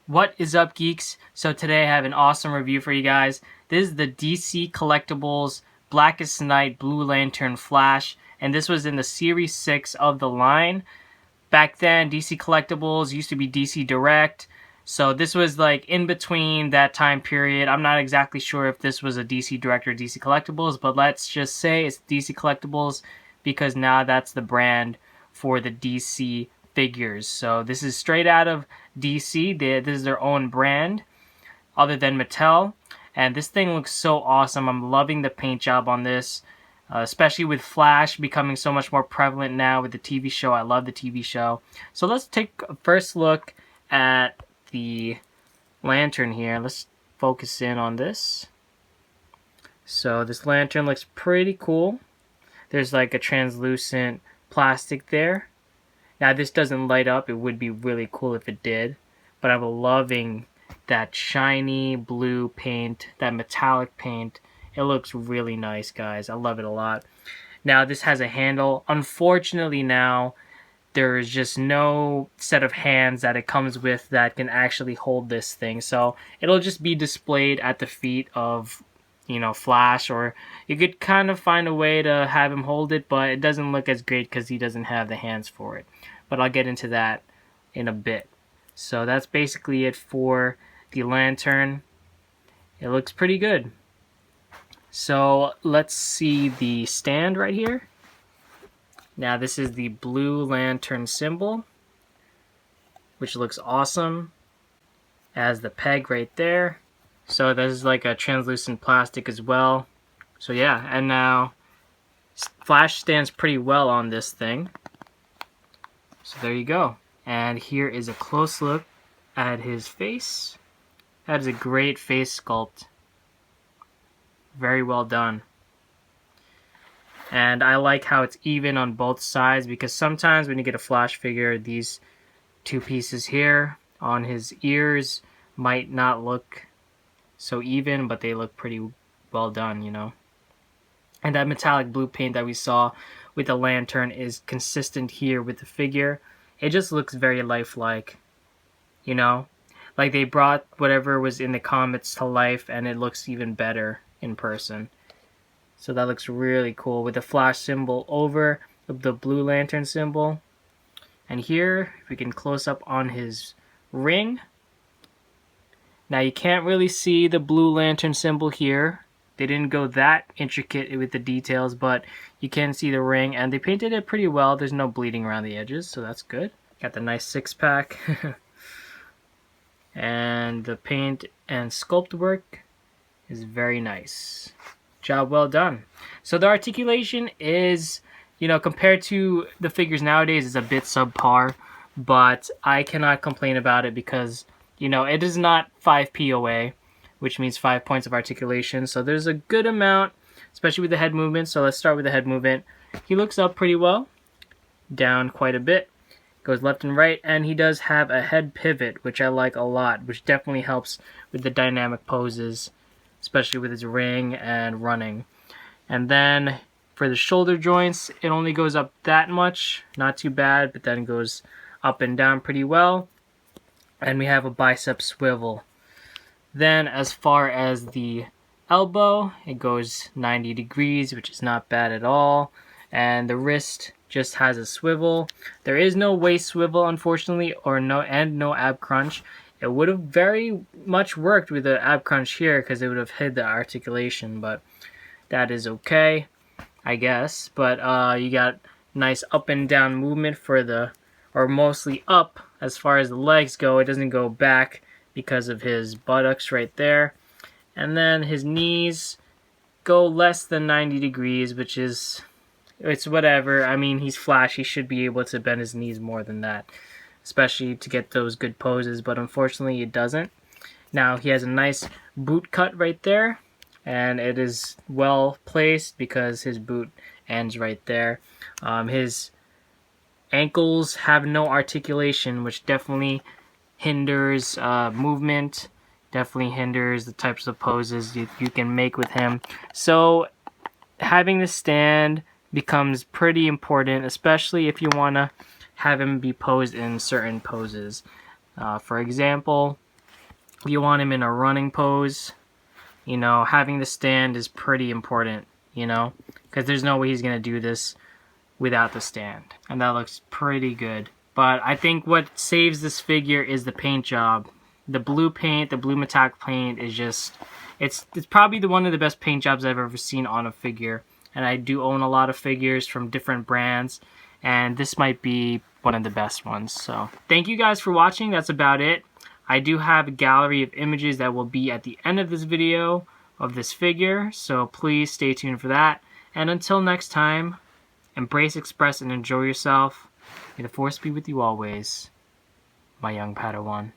What is up, geeks? So today I have an awesome review for you guys. This is the DC Collectibles Blackest Night Blue Lantern Flash, and this was in the Series 6 of the line. Back then, DC Collectibles used to be DC Direct, so this was like in between that time period. I'm not exactly sure if this was a DC Direct or DC Collectibles, but let's just say it's DC Collectibles because now that's the brand for the DC figures. So this is straight out of DC. This is their own brand other than Mattel. And this thing looks so awesome. I'm loving the paint job on this, especially with Flash becoming so much more prevalent now with the TV show. I love the TV show. So let's take a first look at the lantern here. Let's focus in on this. So this lantern looks pretty cool. There's like a translucent plastic there. Now this doesn't light up. It would be really cool if it did. But I'm loving that shiny blue paint, that metallic paint. It looks really nice, guys. I love it a lot. Now this has a handle. Unfortunately now, there is just no set of hands that it comes with that can actually hold this thing. So it'll just be displayed at the feet of, Flash, or you could kind of find a way to have him hold it, but it doesn't look as great because he doesn't have the hands for it. But I'll get into that in a bit. So that's basically it for the lantern. It looks pretty good. So let's see the stand right here. Now this is the blue lantern symbol, which looks awesome. As the peg right there. So this is like a translucent plastic as well. So yeah, and now Flash stands pretty well on this thing. So there you go. And here is a close look at his face. That is a great face sculpt. Very well done. And I like how it's even on both sides, because sometimes when you get a Flash figure, these two pieces here on his ears might not look so even, but they look pretty well done, And that metallic blue paint that we saw with the lantern is consistent here with the figure. It just looks very lifelike, Like they brought whatever was in the comics to life, and it looks even better in person. So that looks really cool with the Flash symbol over the blue lantern symbol. And here, if we can close up on his ring. Now you can't really see the blue lantern symbol here. They didn't go that intricate with the details, but you can see the ring, and they painted it pretty well. There's no bleeding around the edges, so that's good. Got the nice six-pack. And the paint and sculpt work is very nice. Job well done. So the articulation is, compared to the figures nowadays, is a bit subpar, but I cannot complain about it because, it is not 5 POA, which means 5 points of articulation. So there's a good amount, especially with the head movement. So let's start with the head movement. He looks up pretty well, down quite a bit, goes left and right, and he does have a head pivot, which I like a lot, which definitely helps with the dynamic poses, especially with his ring and running. And then for the shoulder joints, it only goes up that much, not too bad, but then goes up and down pretty well. And we have a bicep swivel. Then as far as the elbow, it goes 90 degrees, which is not bad at all. And the wrist just has a swivel. There is no waist swivel, unfortunately, no ab crunch. It would have very much worked with the ab crunch here because it would have hid the articulation, but that is okay, I guess. But you got nice up and down movement or mostly up as far as the legs go. It doesn't go back because of his buttocks right there. And then his knees go less than 90 degrees, which is, it's whatever. I mean, he's Flash. He should be able to bend his knees more than that, especially to get those good poses, but unfortunately it doesn't. Now he has a nice boot cut right there, and it is well placed because his boot ends right there. His ankles have no articulation, which definitely hinders movement, definitely hinders the types of poses you can make with him. So having the stand becomes pretty important, especially if you want to have him be posed in certain poses. For example, You want him in a running pose. You know, having the stand is pretty important, you know, because there's no way he's going to do this without the stand. And that looks pretty good. But I think what saves this figure is the paint job. The blue paint, the blue metallic paint is just, it's probably one of the best paint jobs I've ever seen on a figure. And I do own a lot of figures from different brands, and this might be one of the best ones. So thank you guys for watching. That's about it. I do have a gallery of images that will be at the end of this video of this figure, so please stay tuned for that. And until next time, embrace, express, and enjoy yourself. May the force be with you always, my young Padawan.